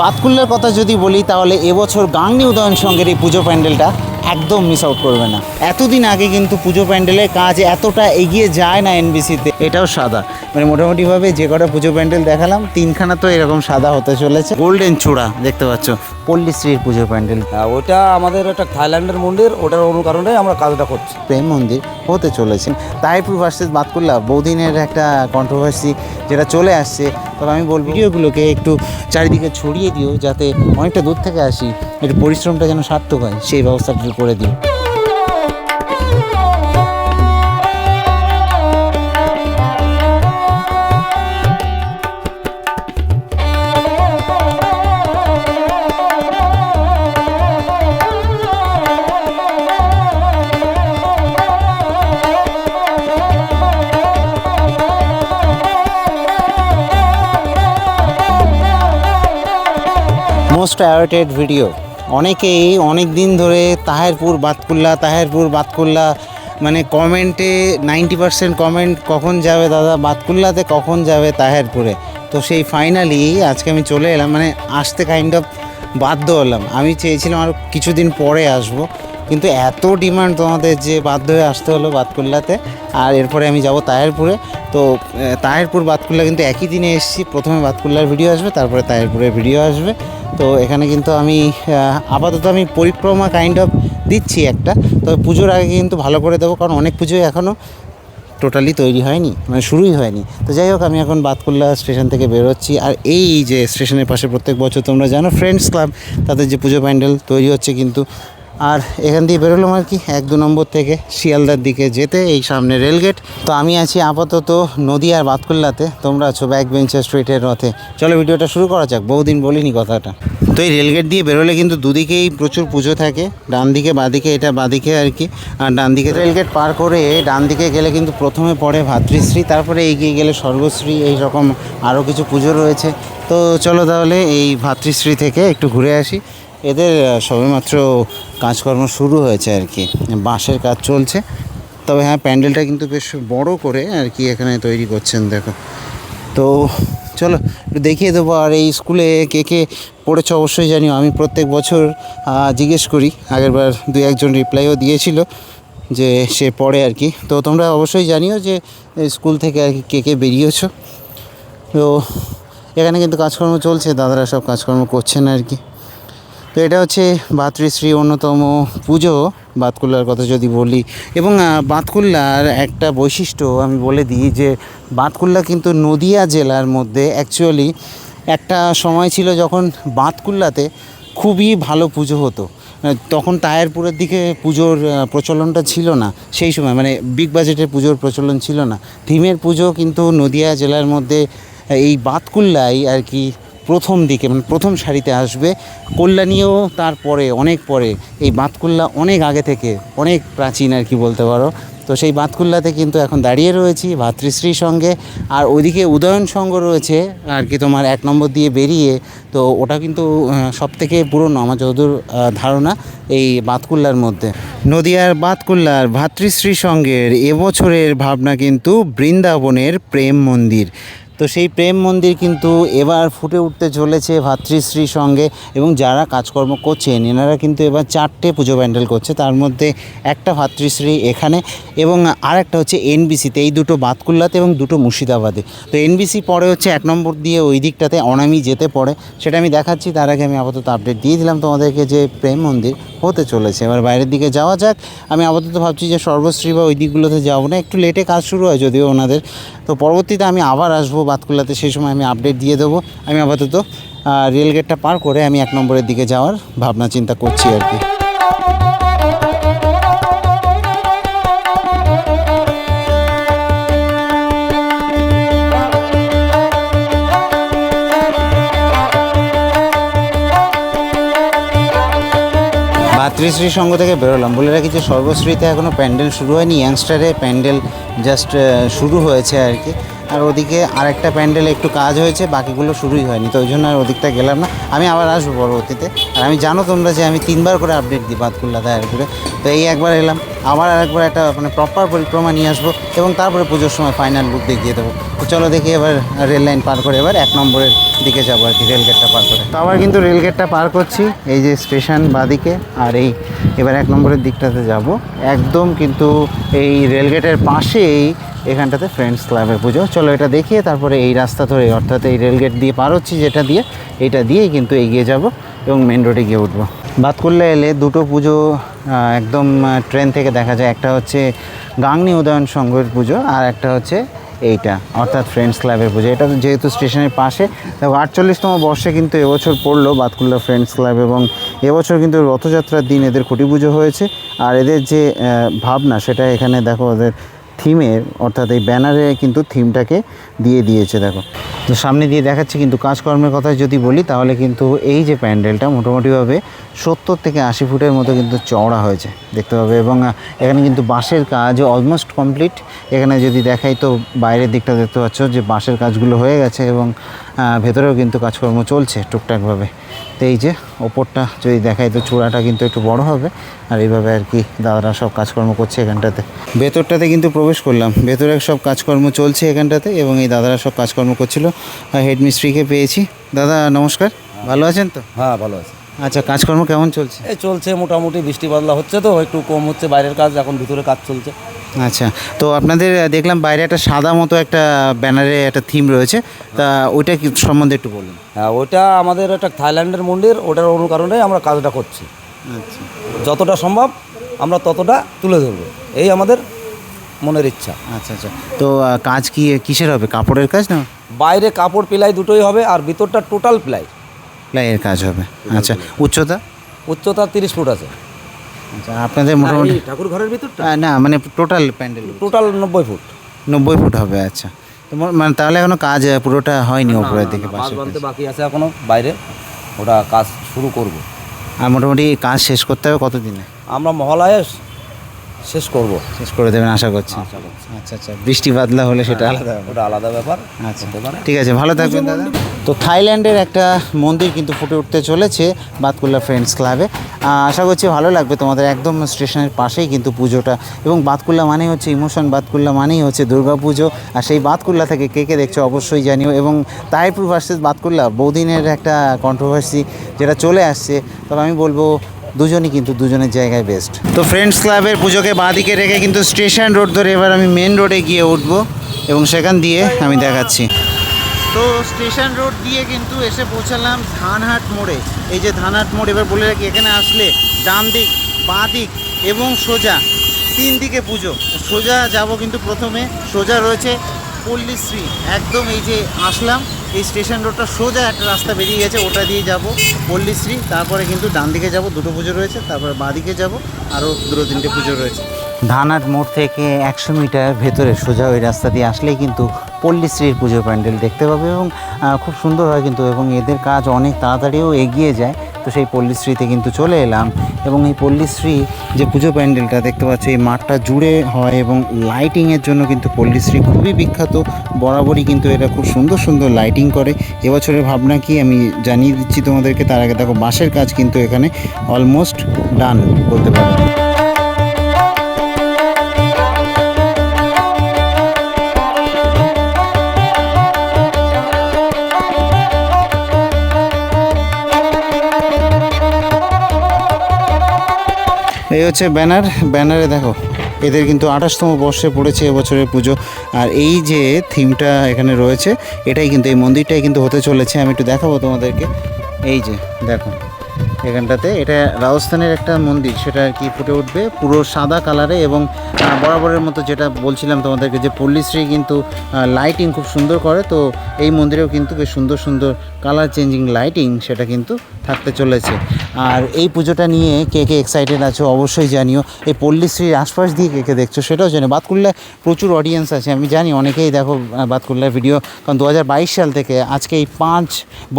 বাতকুল্লার কথা যদি বলি তাহলে এবছর গাংনী উদয়ন সংঘের এই পুজো প্যান্ডেলটা একদম মিস আউট করবে না। এতদিন আগে কিন্তু পুজো প্যান্ডেলের কাজ এতটা এগিয়ে যায় না এনবিসিতে। এটাও সাদা, মানে মোটামুটিভাবে যে কটা পুজো প্যান্ডেল দেখালাম তিনখানা তো এরকম সাদা হতে চলেছে। গোল্ডেন চূড়া দেখতে পাচ্ছ, পল্লীশ্রীর পুজো প্যান্ডেল। ওটা আমাদের একটা থাইল্যান্ডের মন্দির, ওটার অনুকরণে আমরা কাজটা করছি। প্রেম মন্দির হতে চলেছে। তাহিরপুর ভার্সেস বাতকুল্লা বহুদিনের একটা কন্ট্রোভার্সি যেটা চলে আসছে। তবে আমি বলবো ভিডিওগুলোকে একটু চারিদিকে ছড়িয়ে দিও, যাতে অনেকটা দূর থেকে আসি, একটু পরিশ্রমটা যেন সার্থক হয় সেই ব্যবস্থাটা করে দিও। Most awaited video. অনেকেই অনেক দিন ধরে তাহিরপুর বাতকুল্লা মানে কমেন্টে 90% কমেন্ট কখন যাবে দাদা বাতকুল্লাতে, কখন যাবে তাহিরপুরে। তো সেই ফাইনালি আজকে আমি চলে এলাম, মানে আসতে কাইন্ড অফ বাধ্য হলাম। আমি চেয়েছিলাম আরও কিছুদিন পরে আসব, কিন্তু এত ডিমান্ড তোমাদের যে বাধ্য হয়ে আসতে হলো বাতকুল্লাতে। আর এরপরে আমি যাব তাহিরপুরে। তো তাহিরপুর বাতকুল্লা কিন্তু একই দিনে এসেছি। প্রথমে বাতকুল্লার ভিডিও আসবে, তারপরে তাহিরপুরের ভিডিও আসবে। তো এখানে কিন্তু আমি আপাতত আমি পরিক্রমা কাইন্ড অফ দিচ্ছি একটা। তবে পুজোর আগে কিন্তু ভালো করে দেবো, কারণ অনেক পুজোই এখনও টোটালি তৈরি হয়নি, মানে শুরুই হয়নি। তো যাই হোক, আমি এখন বাতকুল্লা স্টেশন থেকে বেরোচ্ছি। আর এই যে স্টেশনের পাশে প্রত্যেক বছর তোমরা জানো ফ্রেন্ডস ক্লাব, তাদের যে পুজো প্যান্ডেল তৈরি হচ্ছে কিন্তু। আর এখান দিয়ে বেরোলাম আর কি 1-2 নম্বর থেকে শিয়ালদার দিকে যেতে, এই সামনে রেলগেট। তো আমি আছি আপাতত নদীয়ার বাতকুল্লাতে, তোমরা আছো ব্যাক বেঞ্চার স্ট্রিটের রথে। চলো ভিডিওটা শুরু করা যাক, বহুদিন বলিনি কথাটা। তো এই রেলগেট দিয়ে বেরোলে কিন্তু দুদিকেই প্রচুর পুজো থাকে, ডান দিকে বাঁদিকে, এটা বাঁদিকে আর কি। আর ডান দিকে রেলগেট পার করে ডান দিকে গেলে কিন্তু প্রথমে পড়ে ভাতৃশ্রী, তারপরে এগিয়ে গেলে স্বর্গশ্রী, এই রকম আরও কিছু পুজো রয়েছে। তো চলো তাহলে এই ভাতৃশ্রী থেকে একটু ঘুরে আসি। এদের সবেমাত্র কাজকর্ম শুরু হয়েছে আর কি, বাঁশের কাজ চলছে। তবে হ্যাঁ, প্যান্ডেলটা কিন্তু বেশ বড় করে আর কি এখানে তৈরি করছেন, দেখো। তো চলো একটু দেখিয়ে দেবো। আর এই স্কুলে কে কে পড়েছ অবশ্যই জানিও। আমি প্রত্যেক বছর জিজ্ঞেস করি, আগেরবার 2-1জন রিপ্লাইও দিয়েছিল যে সে পড়ে আর কি। তো তোমরা অবশ্যই জানিও যে স্কুল থেকে আর কি কে কে বেরিয়েছো। তো এখানে কিন্তু কাজকর্ম চলছে, দাদারা সব কাজকর্ম করছেন আর কি। তো এটা হচ্ছে ভাতৃশ্রী অন্যতম পুজো বাতকুল্লার কথা যদি বলি। এবং বাতকুল্লার একটা বৈশিষ্ট্য আমি বলে দিই যে বাতকুল্লা কিন্তু নদিয়া জেলার মধ্যে অ্যাকচুয়ালি একটা সময় ছিল যখন বাতকুল্লাতে খুবই ভালো পুজো হতো। তখন তাহিরপুরের দিকে পুজোর প্রচলনটা ছিল না সেই সময়, মানে বিগ বাজেটের পুজোর প্রচলন ছিল না। থিমের পুজো কিন্তু নদিয়া জেলার মধ্যে এই বাতকুল্লাই আর কি প্রথম দিকে, মানে প্রথম সারিতে আসবে। কল্যাণীও তারপরে অনেক পরে, এই বাতকুল্লা অনেক আগে থেকে, অনেক প্রাচীন আর কি বলতে পারো। তো সেই বাতকুল্লাতে কিন্তু এখন দাঁড়িয়ে রয়েছি ভাতৃশ্রীর সঙ্গে। আর ওইদিকে উদয়ন সংঘ রয়েছে আর কি তোমার 1 নম্বর দিয়ে বেরিয়ে। তো ওটা কিন্তু সবথেকে পুরনো আমার যতদূর ধারণা এই বাতকুল্লার মধ্যে। নদিয়ার বাতকুল্লার ভাতৃশ্রী সংঘের এবছরের ভাবনা কিন্তু বৃন্দাবনের প্রেম মন্দির। তো সেই প্রেম মন্দির কিন্তু এবার ফুটে উঠতে চলেছে ভাতৃশ্রী সঙ্গে। এবং যারা কাজকর্ম করছেন এনারা কিন্তু এবার 4টে পুজো প্যান্ডেল করছে, তার মধ্যে একটা ভাতৃশ্রী এখানে এবং আরেকটা হচ্ছে এনবিসিতে। এই দুটো বাতকুল্লাতে এবং দুটো মুর্শিদাবাদে। তো এনবিসি পরে হচ্ছে 1 নম্বর দিয়ে ওই দিকটাতে অনামি যেতে পড়ে, সেটা আমি দেখাচ্ছি। তার আগে আমি আপাতত আপডেট দিয়ে দিলাম তোমাদেরকে যে প্রেম মন্দির হতে চলেছে। এবার বাইরের দিকে যাওয়া যাক। আমি আপাতত ভাবছি যে সর্বশ্রী বা ওই দিকগুলোতে যাবো না, একটু লেটে কাজ শুরু হয় যদিও ওনাদের। তো পরবর্তীতে আমি আবার আসবো বাতকুল্লাতে, সেই সময় আমি আপডেট দিয়ে দেবো। আমি আপাতত রেলগেটটা পার করে আমি 1 নম্বরের দিকে যাওয়ার ভাবনা চিন্তা করছি আর কি। ভাতৃশ্রী সংঘ থেকে বেরোলাম। বলে রাখি যে সর্বশ্রীতে এখনও প্যান্ডেল শুরু হয়নি, ইয়াংস্টারে প্যান্ডেল জাস্ট শুরু হয়েছে আর কি। আর ওদিকে আরেকটা প্যান্ডেল একটু কাজ হয়েছে, বাকিগুলো শুরুই হয়নি। তো ওই জন্য আর ওদিকটা গেলাম না। আমি আবার আসবো পরবর্তীতে। আর আমি জানো তোমরা যে আমি 3বার করে আপডেট দিই বাতকুল্লা তাহিরপুরে। তো এই একবার এলাম, আবার আরেকবার একটা মানে প্রপার পরিক্রমা নিয়ে আসবো এবং তারপরে পুজোর সময় ফাইনাল লুক দেখিয়ে দেবো। তো তো চলো দেখি এবার রেল লাইন পার করে এবার 1 নম্বরের দিকে যাবো আর কি, রেলগেটটা পার করে। তো আবার কিন্তু রেলগেটটা পার করছি, এই যে স্টেশন বাদিকে, আর এই এবার 1 নম্বরের দিকটাতে যাব। একদম কিন্তু এই রেলগেটের পাশেই এখানটাতে ফ্রেন্ডস ক্লাবের পুজো। চলো এটা দেখিয়ে তারপরে এই রাস্তা ধরে, অর্থাৎ এই রেলগেট দিয়ে পার হচ্ছি যেটা দিয়ে, এটা দিয়েই কিন্তু এগিয়ে যাব এবং মেন রোডে গিয়ে উঠবো। বাতকুল্লা এলে দুটো পুজো একদম ট্রেন থেকে দেখা যায়। একটা হচ্ছে গাংনী উদয়ন সংঘের পুজো, আর একটা হচ্ছে এইটা অর্থাৎ ফ্রেন্ডস ক্লাবের পুজো। এটা তো যেহেতু স্টেশনের পাশে, দেখো 48তম বর্ষে কিন্তু এবছর পড়লো বাতকুল্লা ফ্রেন্ডস ক্লাব, এবং এবছর কিন্তু রথযাত্রার দিন এদের খুঁটি পুজো হয়েছে। আর এদের যে ভাবনা সেটা এখানে দেখো ওদের থিমের, অর্থাৎ এই ব্যানারে কিন্তু থিমটাকে দিয়ে দিয়েছে দেখো। তো সামনে দিয়ে দেখাচ্ছি কিন্তু কাজকর্মের কথা যদি বলি তাহলে কিন্তু এই যে প্যান্ডেলটা মোটামুটিভাবে 70 থেকে 80 ফুটের মতো কিন্তু চওড়া হয়েছে দেখতে পাবে, এবং এখানে কিন্তু বাঁশের কাজ অলমোস্ট কমপ্লিট। এখানে যদি দেখাই তো বাইরের দিকটা দেখতে পাচ্ছ যে বাঁশের কাজগুলো হয়ে গেছে, এবং ভেতরেও কিন্তু কাজকর্ম চলছে টুকটাকভাবে। তো এই যে ওপরটা যদি দেখাই তো চূড়াটা কিন্তু একটু বড় হবে, আর এইভাবে আর কি দাদারা সব কাজকর্ম করছে এখানটাতে। ভেতরটাতে কিন্তু প্রবেশ করলাম, ভেতরে সব কাজকর্ম চলছে এখানটাতে, এবং এই দাদারা সব কাজকর্ম করছিল। হেড মিস্ত্রিকে পেয়েছি। দাদা নমস্কার, ভালো আছেন তো? হ্যাঁ, ভালো আছে। আচ্ছা, কাজকর্ম কেমন চলছে? এই চলছে মোটামুটি, বৃষ্টি বাদলা হচ্ছে তো একটু কম হচ্ছে বাইরের কাজ, এখন ভিতরে কাজ চলছে। আচ্ছা, তো আপনাদের দেখলাম বাইরে একটা সাদা মতো একটা ব্যানারে একটা থিম রয়েছে, তা ওইটা কি সম্বন্ধে একটু বলুন। হ্যাঁ, ওটা আমাদের একটা থাইল্যান্ডের মন্দির, ওটার অনুকরণে আমরা কাজটা করছি। আচ্ছা যতটা সম্ভব আমরা ততটা তুলে ধরবো, এই আমাদের মনের ইচ্ছা। আচ্ছা আচ্ছা, তো কাজ কি কিসের হবে? কাপড়ের কাজ না? বাইরে কাপড় প্লাই দুটোই হবে, আর ভিতরটা টোটাল প্লাই, প্লাইয়ের কাজ হবে। আচ্ছা, উচ্চতা? উচ্চতা 30 ফুট আছে। আচ্ছা, আপনাদের মোটামুটি ঠাকুর ঘরের ভিতরটা না মানে total pandal total 90 foot. 90 foot হবে। আচ্ছা, তো মানে তাহলে এখনো কাজ পুরোটা হয়নি ওপরের দিকে, বাঁশ পাশে বানতে বাকি আছে এখনো বাইরে, ওটা কাজ শুরু করব। আর মোটামুটি কাজ শেষ করতে হবে কতদিনে? আমরা মহালয়ে শেষ করব। শেষ করে দেবেন আশা করছি। আচ্ছা আচ্ছা, বৃষ্টি বাদলা হলে সেটা আলাদা ব্যাপার। ওটা আলাদা ব্যাপার। আচ্ছা ঠিক আছে, ভালো থাকবেন দাদা। তো থাইল্যান্ডের একটা মন্দির কিন্তু ফুটে উঠতে চলেছে বাতকুল্লা ফ্রেন্ডস ক্লাবে। আশা করছি ভালো লাগবে তোমাদের। একদম স্টেশনের পাশেই কিন্তু পুজোটা, এবং বাতকুল্লা মানেই হচ্ছে ইমোশন, বাতকুল্লা মানেই হচ্ছে দুর্গা পুজো। আর সেই বাতকুল্লা থেকে কে কে দেখছো অবশ্যই জানিও। এবং তাহিরপুর ভার্সেস বাতকুল্লা বহুদিনের একটা কন্ট্রোভার্সি যেটা চলে আসছে, তবে আমি বলবো দুজনই কিন্তু দুজনের জায়গায় বেস্ট। তো ফ্রেন্ডস ক্লাবের পুজোকে বাঁদিকে রেখে কিন্তু স্টেশন রোড ধরে এবার আমি মেন রোডে গিয়ে উঠবো, এবং সেখান দিয়ে আমি দেখাচ্ছি। তো স্টেশন রোড দিয়ে কিন্তু এসে পৌঁছালাম ধানহাট মোড়ে। এই যে ধানহাট মোড়, এবার বলে রাখি এখানে আসলে ডান দিক, বাঁ দিক এবং সোজা 3 দিকে পুজো। সোজা যাব কিন্তু প্রথমে সোজা রয়েছে পল্লীশ্রী। একদম এই যে আসলাম এই স্টেশন রোডটা সোজা একটা রাস্তা বেরিয়ে গেছে, ওটা দিয়ে যাব পল্লীশ্রী। তারপরে কিন্তু ডান দিকে যাব, দুটো পুজো রয়েছে। তারপরে বাঁ দিকে যাব, আরও 2-3টে পুজো রয়েছে। ধানহাট মোড় থেকে 100 মিটার ভেতরে সোজা ওই রাস্তা দিয়ে আসলেই কিন্তু পল্লীশ্রীর পুজো প্যান্ডেল দেখতে পাবে, এবং খুব সুন্দর হয় কিন্তু, এবং এদের কাজ অনেক তাড়াতাড়িও এগিয়ে যায়। তো সেই পল্লীশ্রীতে কিন্তু চলে এলাম, এবং এই পল্লীশ্রী যে পুজো প্যান্ডেলটা দেখতে পাচ্ছ এই মাঠটা জুড়ে হয়, এবং লাইটিংয়ের জন্য কিন্তু পল্লীশ্রী খুবই বিখ্যাত। বরাবরই কিন্তু এরা খুব সুন্দর সুন্দর লাইটিং করে। এবছরের ভাবনা কি আমি জানিয়ে দিচ্ছি তোমাদেরকে। তার আগে দেখো বাঁশের কাজ কিন্তু এখানে অলমোস্ট ডান বলতে পারো। এই হচ্ছে ব্যানার, ব্যানারে দেখো এদের কিন্তু 28তম বর্ষে পড়েছে এবছরের পুজো। আর এই যে থিমটা এখানে রয়েছে এটাই কিন্তু, এই মন্দিরটাই কিন্তু হতে চলেছে। আমি একটু দেখাবো তোমাদেরকে। এই যে দেখো এখানটাতে, এটা রাজস্থানের একটা মন্দির, সেটা আর কি ফুটে উঠবে পুরো সাদা কালারে। এবং বরাবরের মতো যেটা বলছিলাম তোমাদেরকে যে পল্লীশ্রী কিন্তু লাইটিং খুব সুন্দর করে, তো এই মন্দিরেও কিন্তু বেশ সুন্দর সুন্দর কালার চেঞ্জিং লাইটিং সেটা কিন্তু থাকতে চলেছে। আর এই পুজোটা নিয়ে কে কে এক্সাইটেড আছো অবশ্যই জানিও। এই পল্লীশ্রীর আশপাশ দিয়ে কে কে দেখছো সেটাও জানিও। বাতকুল্লায় প্রচুর অডিয়েন্স আছে, আমি জানি অনেকেই দেখো বাতকুল্লার ভিডিও, কারণ 2022 সাল থেকে আজকে এই 5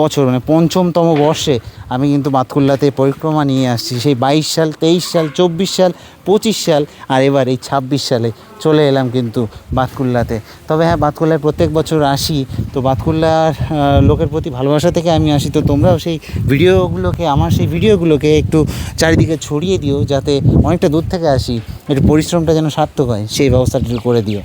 বছর মানে 5ম বর্ষে আমি কিন্তু বাতকুল্লাতে পরিক্রমা নিয়ে আসছি। সেই 22 সাল, 23 সাল, 24 সাল, 25 সাল, আর এবার এই 26 সালে চলে এলাম কিন্তু বাতকুল্লাতে। তবে হ্যাঁ, বাতকুল্লায় প্রত্যেক বছর আসি, তো বাতকুল্লার লোকের প্রতি ভালোবাসা থেকে আমি আসি। তো তোমরাও সেই ভিডিওগুলোকে, আমার সেই ভিডিওগুলোকে একটু চারিদিকে ছড়িয়ে দিও, যাতে অনেকটা দূর থেকে আসি, একটু পরিশ্রমটা যেন সার্থক হয়, সেই ব্যবস্থাটা করে দিও।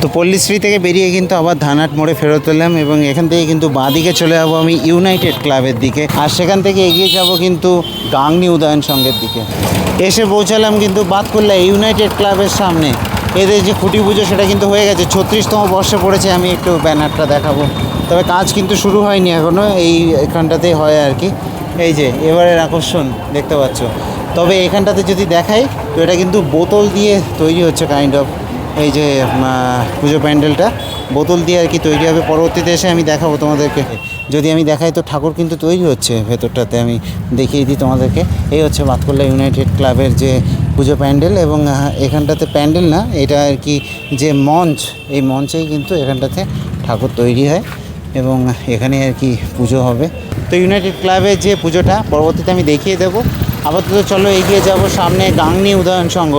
তো পল্লীশ্রী থেকে বেরিয়ে কিন্তু আবার ধানহাট মোড়ে ফেরত এলাম এবং এখান থেকে কিন্তু বাঁদিকে চলে যাবো আমি ইউনাইটেড ক্লাবের দিকে, আর সেখান থেকে এগিয়ে যাব কিন্তু গাংনী উদয়ন সংঘের দিকে। এসে পৌঁছালাম কিন্তু বাতকুল্লা ইউনাইটেড ক্লাবের সামনে। এদের যে খুঁটি পুজো সেটা কিন্তু হয়ে গেছে, 36তম বর্ষে পড়েছে। আমি একটু ব্যানারটা দেখাবো, তবে কাজ কিন্তু শুরু হয়নি এখনও, এখানটাতেই হয় আর কি। এই যে এবারের আকর্ষণ দেখতে পাচ্ছ। তবে এখানটাতে যদি দেখাই তো এটা কিন্তু বোতল দিয়ে তৈরি হচ্ছে কাইন্ড অফ। এই যে পুজো প্যান্ডেলটা বোতল দিয়ে আর কি তৈরি হবে। পরবর্তীতে এসে আমি দেখাবো তোমাদেরকে। যদি আমি দেখাই তো ঠাকুর কিন্তু তৈরি হচ্ছে ভেতরটাতে, আমি দেখিয়ে দিই তোমাদেরকে। এই হচ্ছে বাতকুল্লা ইউনাইটেড ক্লাবের যে পুজো প্যান্ডেল, এবং এখানটাতে প্যান্ডেল না, এটা আর কি যে মঞ্চ, এই মঞ্চেই কিন্তু এখানটাতে ঠাকুর তৈরি হয় এবং এখানে আর কি পুজো হবে। তো ইউনাইটেড ক্লাবের যে পুজোটা পরবর্তীতে আমি দেখিয়ে দেবো। আপাতত চলো এগিয়ে যাব সামনে গাংনী উদয়ন সংঘ।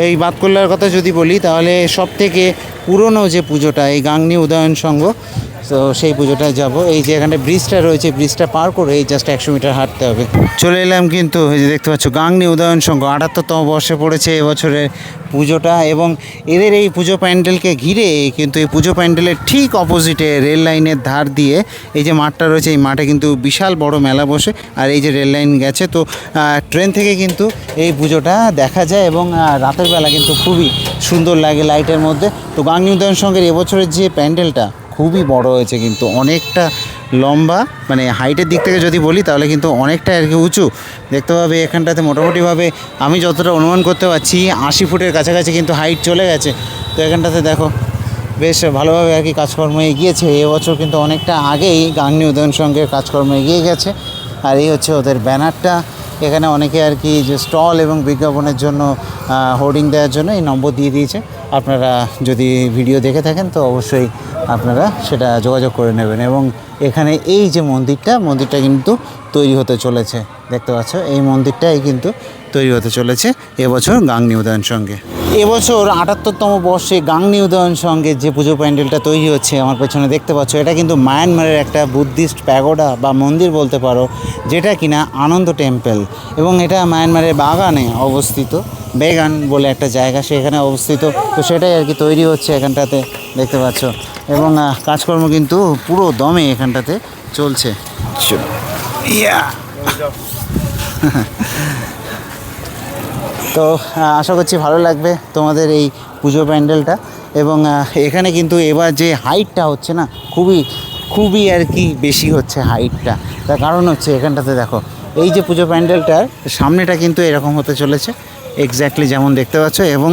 এই বাতকুল্লার কথা যদি বলি তাহলে সব থেকে পুরনো যে পুজোটা এই গাংনী উদয়ন সংঘ, তো সেই পুজোটায় যাব। এই যে এখানে ব্রিজটা রয়েছে, ব্রিজটা পার করে এই জাস্ট 100 মিটার হাঁটতে হবে। চলে এলাম কিন্তু এই যে দেখতে পাচ্ছ গাংনী উদয়ন সংঘ 78তম বর্ষে পড়েছে এবছরের পুজোটা, এবং এদের এই পুজো প্যান্ডেলকে ঘিরে কিন্তু এই পুজো প্যান্ডেলের ঠিক অপোজিটে রেল লাইনের ধার দিয়ে এই যে মাঠটা রয়েছে, এই মাঠে কিন্তু বিশাল বড় মেলা বসে। আর এই যে রেল লাইন গেছে, তো ট্রেন থেকে কিন্তু এই পুজোটা দেখা যায় এবং রাতের বেলা কিন্তু খুবই সুন্দর লাগে লাইটের মধ্যে। তো গাংনী উদয়ন সংঘের এবছরের যে প্যান্ডেলটা খুবই বড় হয়েছে, কিন্তু অনেকটা লম্বা, মানে হাইটের দিক থেকে যদি বলি তাহলে কিন্তু অনেকটা আর কি উঁচু দেখতে পাবে। এখানটাতে মোটামুটিভাবে আমি যতটা অনুমান করতে পারছি 80 ফুটের কাছাকাছি কিন্তু হাইট চলে গেছে। তো এখানটাতে দেখো বেশ ভালোভাবে আর কি কাজকর্ম এগিয়েছে। এবছর কিন্তু অনেকটা আগেই গাংনী উদয়ন সংঘের কাজকর্ম এগিয়ে গেছে। আর এই হচ্ছে ওদের ব্যানারটা। এখানে অনেকে আর কি যে স্টল এবং বিজ্ঞাপনের জন্য হোর্ডিং দেওয়ার জন্য এই নম্বর দিয়ে দিয়েছে। আপনারা যদি ভিডিও দেখে থাকেন তো অবশ্যই আপনারা সেটা যোগাযোগ করে নেবেন। এবং এখানে এই যে মন্দিরটা কিন্তু তৈরি হতে চলেছে, দেখতে পাচ্ছ এই মন্দিরটাই কিন্তু তৈরি হতে চলেছে এবছর গাংনী উদয়ন সংঘে। এবছর 78তম বর্ষে গাংনী উদয়ন সংঘের যে পুজো প্যান্ডেলটা তৈরি হচ্ছে আমার পেছনে দেখতে পাচ্ছ, এটা কিন্তু মায়ানমারের একটা বুদ্ধিস্ট প্যাগোডা বা মন্দির বলতে পারো, যেটা কিনা আনন্দ টেম্পল, এবং এটা মায়ানমারের বাগানে অবস্থিত। বেগান বলে একটা জায়গা সেখানে অবস্থিত। তো সেটাই আর কি তৈরি হচ্ছে এখানটাতে দেখতে পাচ্ছ, এবং কাজকর্ম কিন্তু পুরো দমে এখানটাতে চলছে। তো আশা করছি ভালো লাগবে তোমাদের এই পুজো প্যান্ডেলটা। এবং এখানে কিন্তু এবার যে হাইটটা হচ্ছে না, খুবই আর কি বেশি হচ্ছে হাইটটা। তার কারণ হচ্ছে এখানটাতে দেখো এই যে পুজো প্যান্ডেলটার সামনেটা কিন্তু এরকম হতে চলেছে এক্স্যাক্টলি যেমন দেখতে পাচ্ছ, এবং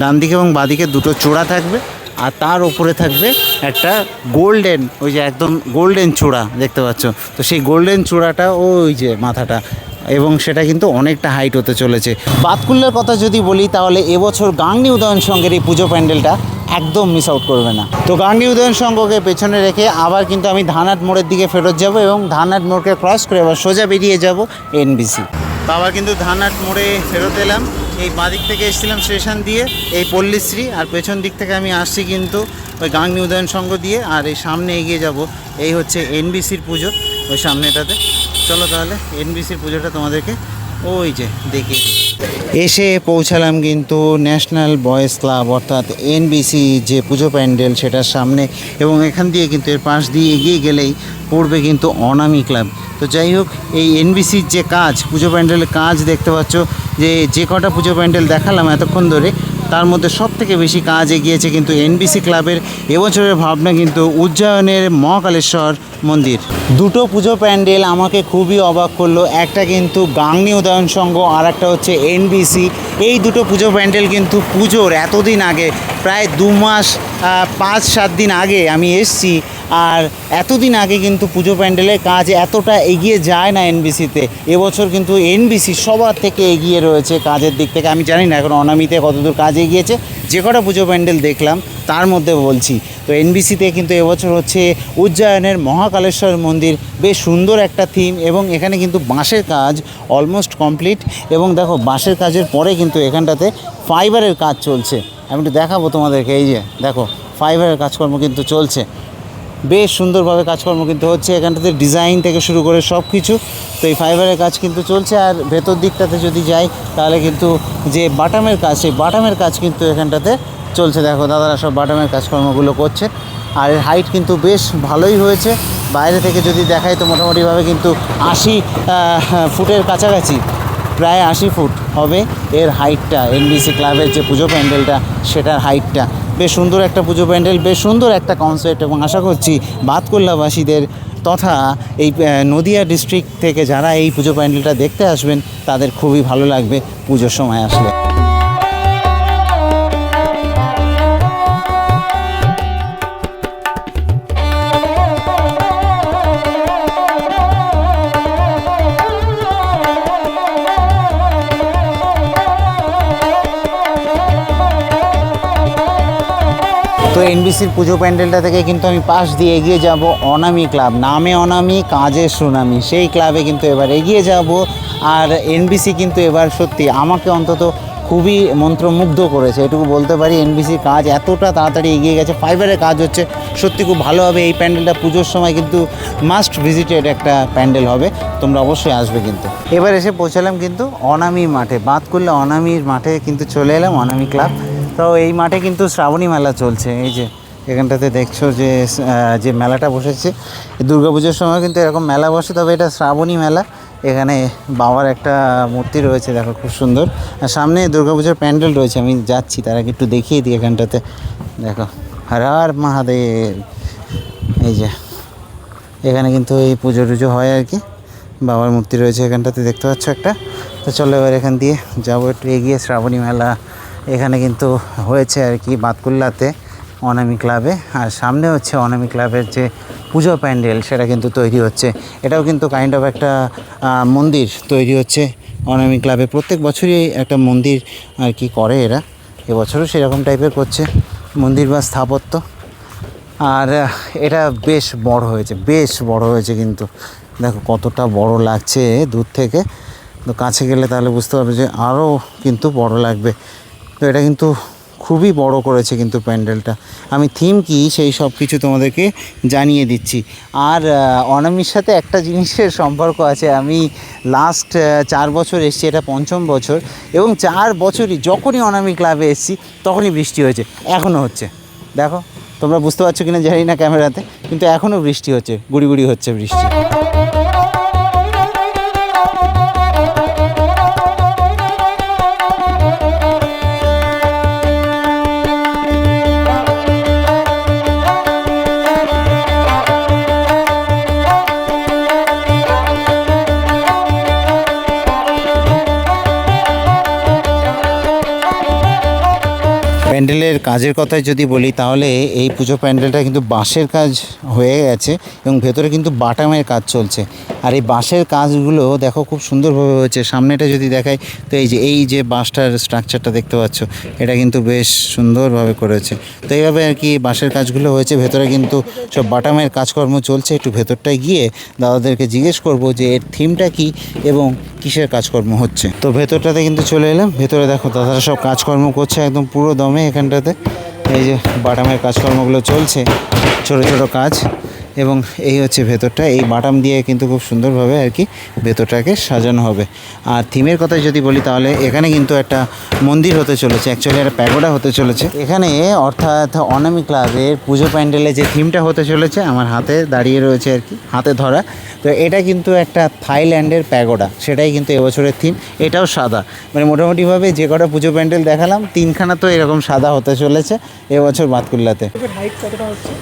ডান দিকে এবং বাঁদিকে দুটো চূড়া থাকবে, আর তার ওপরে থাকবে একটা গোল্ডেন, ওই যে একদম গোল্ডেন চূড়া দেখতে পাচ্ছ। তো সেই গোল্ডেন চূড়াটা ওই যে মাথাটা, এবং সেটা কিন্তু অনেকটা হাইট হতে চলেছে। বাতকুল্লার কথা যদি বলি তাহলে এবছর গাংনী উদয়ন সংঘের এই পুজো প্যান্ডেলটা একদম মিস আউট করবে না। তো গাংনী উদয়ন সংঘকে পেছনে রেখে আবার কিন্তু আমি ধানহাট মোড়ের দিকে ফেরত যাব, এবং ধানহাট মোড়কে ক্রস করে আবার সোজা বেরিয়ে যাব এনবিসি। তো আবার কিন্তু ধানহাট মোড়ে ফেরত এলাম। এই বাঁদিক থেকে এসেছিলাম স্টেশন দিয়ে এই পল্লীশ্রী, আর পেছন দিক থেকে আমি আসছি কিন্তু ওই গাংনী উদয়ন সংঘ দিয়ে, আর এই সামনে এগিয়ে যাব। এই হচ্ছে এনবিসির পুজো ওই সামনেটাতে। চলো তাহলে এনবিসির পুজোটা তোমাদেরকে ওই যে দেখিয়ে দিই। এসে পৌঁছালাম কিন্তু ন্যাশনাল বয়েজ ক্লাব অর্থাৎ এনবিসি যে পুজো প্যান্ডেল সেটার সামনে, এবং এখান দিয়ে কিন্তু এর পাশ দিয়ে এগিয়ে গেলেই পড়বে কিন্তু অনামি ক্লাব। তো যাই হোক, এই এনবিসির যে কাজ, পুজো প্যান্ডেলের কাজ দেখতে পাচ্ছ, যে কটা পুজো প্যান্ডেল দেখালাম এতক্ষণ ধরে, তার মধ্যে সবথেকে বেশি কাজ এগিয়েছে কিন্তু এনবিসি ক্লাবের। এবছরের ভাবনা কিন্তু উজ্জয়নের মহাকালেশ্বর মন্দির। দুটো পুজো প্যান্ডেল আমাকে খুবই অবাক করলো, একটা কিন্তু গাংনী উদয়ন সংঘ আর একটা হচ্ছে এনবিসি। এই দুটো পুজো প্যান্ডেল কিন্তু পুজোর এতদিন আগে, প্রায় 2 মাস 5-7 দিন আগে আমি এসছি, আর এতদিন আগে কিন্তু পুজো প্যান্ডেলের কাজ এতটা এগিয়ে যায় না এনবিসিতে। এবছর কিন্তু এনবিসি সবার থেকে এগিয়ে রয়েছে কাজের দিক থেকে। আমি জানি না এখন অনামিতে কতদূর কাজ এগিয়েছে, যে কটা পুজো প্যান্ডেল দেখলাম তার মধ্যে বলছি। তো এনবিসিতে কিন্তু এবছর হচ্ছে উজ্জয়নের মহাকালেশ্বর মন্দির, বেশ সুন্দর একটা থিম, এবং এখানে কিন্তু বাঁশের কাজ অলমোস্ট কমপ্লিট। এবং দেখো বাঁশের কাজের পরে কিন্তু এখানটাতে ফাইবারের কাজ চলছে। আমি একটু দেখাবো তোমাদেরকে, এই যে দেখো ফাইবারের কাজকর্ম কিন্তু চলছে, বেশ সুন্দরভাবে কাজকর্ম কিন্তু হচ্ছে এখানটাতে, ডিজাইন থেকে শুরু করে সব কিছু। তো এই ফাইবারের কাজ কিন্তু চলছে। আর ভেতর দিকটাতে যদি যাই তাহলে কিন্তু যে বাটামের কাজ, সেই বাটামের কাজ কিন্তু এখানটাতে চলছে। দেখো দাদারা সব বাটামের কাজকর্মগুলো করছে। আর এর হাইট কিন্তু বেশ ভালোই হয়েছে। বাইরে থেকে যদি দেখাই তো মোটামুটিভাবে কিন্তু 80 ফুটের কাছাকাছি, প্রায় 80 ফুট হবে এর হাইটটা। এনবিসি ক্লাবের যে পুজো প্যান্ডেলটা সেটার হাইটটা বেশ সুন্দর একটা পুজো প্যান্ডেল, বেশ সুন্দর একটা কনসেপ্ট, এবং আশা করছি বাতকুল্লাবাসীদের তথা এই নদিয়া ডিস্ট্রিক্ট থেকে যারা এই পুজো প্যান্ডেলটা দেখতে আসবেন তাদের খুবই ভালো লাগবে পুজোর সময় আসলে। তো এনবিসির পুজো প্যান্ডেলটা থেকে কিন্তু আমি পাশ দিয়ে এগিয়ে যাব অনামি ক্লাব, নামে অনামি কাজে সুনামি, সেই ক্লাবে কিন্তু এবার এগিয়ে যাব। আর এনবিসি কিন্তু এবার সত্যি আমাকে অন্তত খুবই মন্ত্রমুগ্ধ করেছে, এটুকু বলতে পারি। এনবিসির কাজ এতটা তাড়াতাড়ি এগিয়ে গেছে, ফাইবারের কাজ হচ্ছে, সত্যি খুব ভালো হবে। এই প্যান্ডেলটা পুজোর সময় কিন্তু মাস্ট ভিজিটেড একটা প্যান্ডেল হবে, তোমরা অবশ্যই আসবে কিন্তু। এবার এসে পৌঁছালাম কিন্তু অনামি মাঠে, বাতকুল্লা অনামির মাঠে কিন্তু চলে এলাম, অনামি ক্লাব। তো এই মাঠে কিন্তু শ্রাবণী মেলা চলছে। এই যে এখানটাতে দেখছো যে মেলাটা বসেছে, দুর্গাপুজোর সময় কিন্তু এরকম মেলা বসে, তবে এটা শ্রাবণী মেলা। এখানে বাবার একটা মূর্তি রয়েছে, দেখো খুব সুন্দর। আর সামনে দুর্গাপুজোর প্যান্ডেল রয়েছে, আমি যাচ্ছি তার আগে একটু দেখিয়ে দিই। এখানটাতে দেখো হর হর মহাদেব, এই যে এখানে কিন্তু এই পুজো টুজো হয় আর কি। বাবার মূর্তি রয়েছে এখানটাতে, দেখতে পাচ্ছ একটা। তো চলো এবার এখান দিয়ে যাবো একটু এগিয়ে। শ্রাবণী মেলা এখানে কিন্তু হয়েছে আর কি বাতকুল্লাতে অনামি ক্লাবে। আর সামনে হচ্ছে অনামি ক্লাবের যে পুজো প্যান্ডেল সেটা কিন্তু তৈরি হচ্ছে। এটাও কিন্তু কাইন্ড অফ একটা মন্দির তৈরি হচ্ছে অনামি ক্লাবে। প্রত্যেক বছরই একটা মন্দির আর কি করে এরা, এবছরও সেরকম টাইপের করছে মন্দির বা স্থাপত্য। আর এটা বেশ বড় হয়েছে, বেশ বড় হয়েছে কিন্তু। দেখো কতটা বড় লাগছে দূর থেকে, তো কাছে গেলে তাহলে বুঝতে পারবে যে আরও কিন্তু বড় লাগবে। তো এটা কিন্তু খুবই বড় করেছে কিন্তু প্যান্ডেলটা। আমি থিম কি সেই সব কিছু তোমাদেরকে জানিয়ে দিচ্ছি। আর অনামির সাথে একটা জিনিসের সম্পর্ক আছে। আমি লাস্ট 4 বছর এসেছি, এটা 5ম বছর, এবং 4 বছরই যখনই অনামি ক্লাবে এসেছি তখনই বৃষ্টি হয়েছে, এখনও হচ্ছে। দেখো তোমরা বুঝতে পারছো কিনা জানি না ক্যামেরাতে, কিন্তু এখনও বৃষ্টি হচ্ছে, গুড়ি গুড়ি হচ্ছে বৃষ্টি। প্যান্ডেলের কাজের কথায় যদি বলি তাহলে এই পুজো প্যান্ডেলটা কিন্তু বাঁশের কাজ হয়ে গেছে, এবং ভেতরে কিন্তু বাটামের কাজ চলছে। আর এই বাঁশের কাজগুলো দেখো খুব সুন্দরভাবে হয়েছে। সামনেটা যদি দেখাই তো এই যে বাঁশটার স্ট্রাকচারটা দেখতে পাচ্ছ, এটা কিন্তু বেশ সুন্দরভাবে করেছে। তো এইভাবে আর কি বাঁশের কাজগুলো হয়েছে। ভেতরে কিন্তু সব বাটামের কাজকর্ম চলছে। একটু ভেতরটায় গিয়ে দাদাদেরকে জিজ্ঞেস করব যে এর থিমটা কি এবং কিসের কাজকর্ম হচ্ছে। তো ভেতরটাতে কিন্তু চলে এলাম। ভেতরে দেখো দাদারা সব কাজকর্ম করছে একদম পুরো দমে এখানটাতে। এই যে বাটামের কাজকর্মগুলো চলছে, ছোট ছোট কাজ। এবং এই হচ্ছে ভেতরটা, এই বাটাম দিয়ে কিন্তু খুব সুন্দরভাবে আর কি ভেতরটাকে সাজানো হবে। আর থিমের কথা যদি বলি তাহলে এখানে কিন্তু একটা মন্দির হতে চলেছে, অ্যাকচুয়ালি একটা প্যাগোডা হতে চলেছে এখানে। অর্থাৎ অনামি ক্লাবের পুজো প্যান্ডেলে যে থিমটা হতে চলেছে আমার হাতে দাঁড়িয়ে রয়েছে আর কি, হাতে ধরা। তো এটা কিন্তু একটা থাইল্যান্ডের প্যাগোডা, সেটাই কিন্তু এবছরের থিম। এটাও সাদা, মানে মোটামুটিভাবে যে কটা পুজো প্যান্ডেল দেখালাম 3খানা তো এরকম সাদা হতে চলেছে এবছর বাতকুল্লাতে। হাইট কতটা হচ্ছে?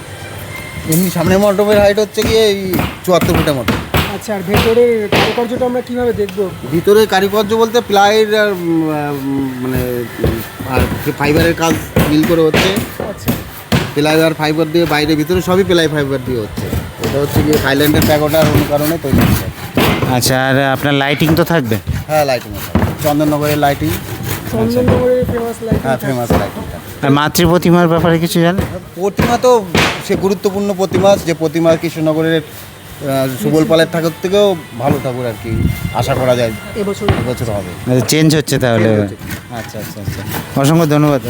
এমনি সামনের মণ্ডপের হাইট হচ্ছে গিয়ে এই 74 ফুটের মতো। আচ্ছা, আর ভেতরের কারুকার্যটা আমরা কিভাবে দেখবো? ভিতরে কারুকার্য বলতে প্লাইয়ের আর মানে আর ফাইবারের কাজ মিল করে হচ্ছে। আচ্ছা, প্লাই আর ফাইবার দিয়ে বাইরে ভিতরে সবই প্লাই ফাইবার দিয়ে হচ্ছে। এটা হচ্ছে গিয়ে থাইল্যান্ডের প্যাগোডার অনুকরণে তৈরি হচ্ছে। আচ্ছা, আর আপনার লাইটিং তো থাকবে? হ্যাঁ, লাইটিং চন্দননগরের লাইটিং। চন্দননগরের ফেমাস লাইট। হ্যাঁ, ফেমাস লাইটিংটা। আর মাতৃ প্রতিমার ব্যাপারে কিছু জানেন? প্রতিমা তো সে গুরুত্বপূর্ণ প্রতিমা, যে প্রতিমা কৃষ্ণনগরের সুবল পালের ঠাকুর থেকেও ভালো ঠাকুর আর কি আশা করা যায় এবছর হবে। চেঞ্জ হচ্ছে তাহলে? আচ্ছা আচ্ছা আচ্ছা, অসংখ্য ধন্যবাদ।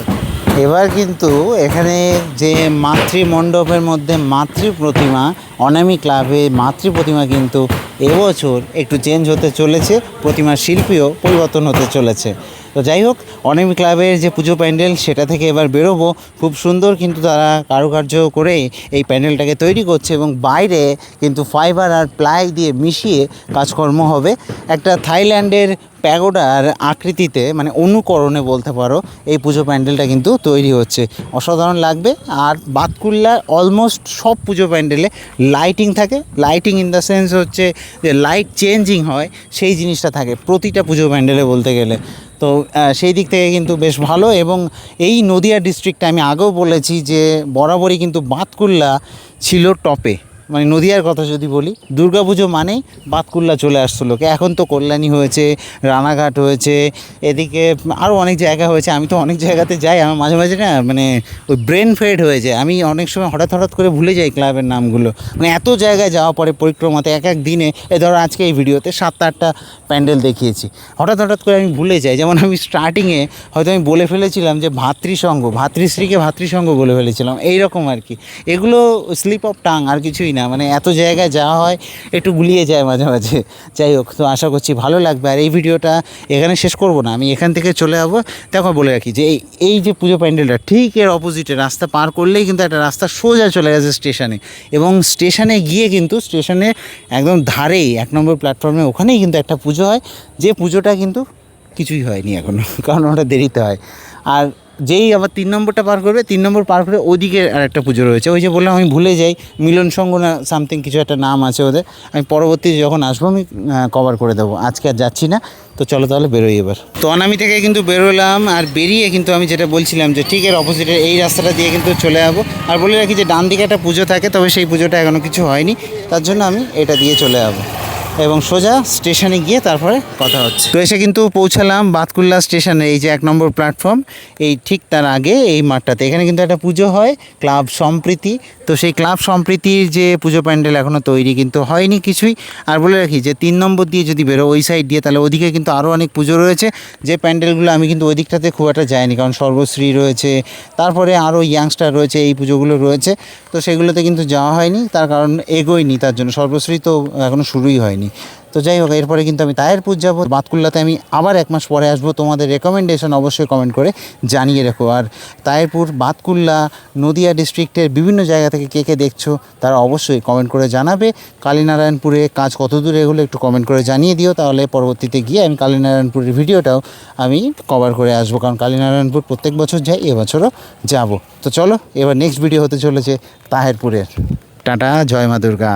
এবার কিন্তু এখানে যে মাতৃমণ্ডপের মধ্যে মাতৃ প্রতিমা, অনামি ক্লাবে মাতৃ প্রতিমা কিন্তু এবছর একটু চেঞ্জ হতে চলেছে, প্রতিমার শিল্পীও পরিবর্তন হতে চলেছে। তো যাই হোক, অনামি ক্লাবের যে পুজো প্যান্ডেল সেটা থেকে এবার বেরোবো। খুব সুন্দর কিন্তু তারা কারুকার্য করে এই প্যান্ডেলটাকে তৈরি করছে এবং বাইরে কিন্তু ফাইবার আর প্লাই দিয়ে মিশিয়ে কাজকর্ম হবে। একটা থাইল্যান্ডের প্যাগোডার আকৃতিতে, মানে অনুকরণে বলতে পারো, এই পুজো প্যান্ডেলটা কিন্তু তৈরি হচ্ছে। অসাধারণ লাগবে। আর বাতকুল্লার অলমোস্ট সব পুজো প্যান্ডেলে লাইটিং থাকে। লাইটিং ইন দ্য সেন্স হচ্ছে যে লাইট চেঞ্জিং হয়, সেই জিনিসটা থাকে প্রতিটা পুজো প্যান্ডেলে বলতে গেলে। তো সেই দিক থেকে কিন্তু বেশ ভালো। এবং এই নদিয়া ডিস্ট্রিক্টে আমি আগেও বলেছি যে বরাবরই কিন্তু বাতকুল্লা ছিল টপে। মানে নদিয়ার কথা যদি বলি, দুর্গাপুজো মানেই বাতকুল্লা চলে আসতো লোকে। এখন তো কল্যাণী হয়েছে, রানাঘাট হয়েছে, এদিকে আরও অনেক জায়গা হয়েছে। আমি তো অনেক জায়গাতে যাই, আমার মাঝে মাঝে না মানে ওই ব্রেন ফেড হয়ে যায়। আমি অনেক সময় হঠাৎ করে ভুলে যাই ক্লাবের নামগুলো। মানে এত জায়গায় যাওয়া পরে পরিক্রমাতে এক এক দিনে, ধরো আজকে এই ভিডিওতে 7-8টা প্যান্ডেল দেখিয়েছি, হঠাৎ করে আমি ভুলে যাই। যেমন আমি স্টার্টিংয়ে হয়তো আমি বলে ফেলেছিলাম যে ভাতৃসংঘ, ভাতৃশ্রীকে ভাতৃসংঘ বলে ফেলেছিলাম, এইরকম আর কি। এগুলো স্লিপ অফ টাং, আর কিছুই না। মানে এত জায়গায় যাওয়া হয়, একটু গুলিয়ে যায় মাঝে মাঝে। যাই হোক, তো আশা করছি ভালো লাগবে। আর এই ভিডিওটা এখানে শেষ করব না, আমি এখান থেকে চলে যাবো। দেখো বলে রাখি যে এই যে পুজো প্যান্ডেলটা ঠিক এর অপোজিটে রাস্তা পার করলেই কিন্তু একটা রাস্তা সোজা চলে গেছে স্টেশনে। এবং স্টেশনে গিয়ে কিন্তু স্টেশনে একদম ধারেই 1 নম্বর প্ল্যাটফর্মে ওখানেই কিন্তু একটা পুজো হয়, যে পুজোটা কিন্তু কিছুই হয়নি এখনও, কারণ ওটা দেরিতে হয়। আর যেই আবার 3 নম্বরটা পার করবে, 3 নম্বর পার করে ওদিকে আর একটা পুজো রয়েছে। ওই যে বললাম আমি ভুলে যাই, মিলন সংঘ না সামথিং কিছু একটা নাম আছে ওদের। আমি পরবর্তী যখন আসবো আমি কভার করে দেবো, আজকে আর যাচ্ছি না। তো চলো তাহলে বেরোই এবার। তো অনামি থেকে কিন্তু বেরোলাম, আর বেরিয়ে কিন্তু আমি যেটা বলছিলাম যে ঠিক এর অপোজিটে এই রাস্তাটা দিয়ে কিন্তু চলে যাবো। আর বলে রাখি যে ডান দিকে একটা পুজো থাকে, তবে সেই পুজোটা এখনও কিছু হয়নি, তার জন্য আমি এটা দিয়ে চলে যাবো এবং সোজা স্টেশনে গিয়ে তারপরে কথা হচ্ছে। তো এসে কিন্তু পৌঁছালাম বাতকুল্লা স্টেশনে। এই যে 1 নম্বর প্ল্যাটফর্ম, এই ঠিক তার আগে এই মাঠটাতে এখানে কিন্তু একটা পুজো হয়, ক্লাব সম্প্রীতি। তো সেই ক্লাব সম্প্রীতির যে পুজো প্যান্ডেল এখনও তৈরি কিন্তু হয়নি কিছুই। আর বলে রাখি যে 3 নম্বর দিয়ে যদি বেরো ওই সাইড দিয়ে, তাহলে ওদিকে কিন্তু আরও অনেক পুজো রয়েছে, যে প্যান্ডেলগুলো আমি কিন্তু ওই দিকটাতে খুব একটা যাইনি, কারণ সর্বশ্রী রয়েছে, তারপরে আরও ইয়াংস্টার রয়েছে, এই পুজোগুলো রয়েছে। তো সেগুলোতে কিন্তু যাওয়া হয়নি, তার কারণ এগোয়নি, তার জন্য সর্বশ্রী তো এখনও শুরুই হয়নি। তো যাই হোক, এরপরে কিন্তু আমি তাহেরপুর যাব। বাতকুল্লাতে আমি আবার 1 মাস পরে আসবো। তোমাদের রেকমেন্ডেশন অবশ্যই কমেন্ট করে জানিয়ে রেখো। আর তাহেরপুর, বাতকুল্লা, নদিয়া ডিস্ট্রিক্টের বিভিন্ন জায়গা থেকে কে দেখছো তারা অবশ্যই কমেন্ট করে জানাবে। কালীনারায়ণপুরে কাজ কত দূর এগুলো একটু কমেন্ট করে জানিয়ে দিও, তাহলে পরবর্তীতে গিয়ে আমি কালীনারায়ণপুরের ভিডিওটাও আমি কভার করে আসবো, কারণ কালীনারায়ণপুর প্রত্যেক বছর যাই, এবছরও যাব। তো চলো এবার নেক্সট ভিডিও হতে চলেছে তাহেরপুরের। টাটা, জয় মা দুর্গা।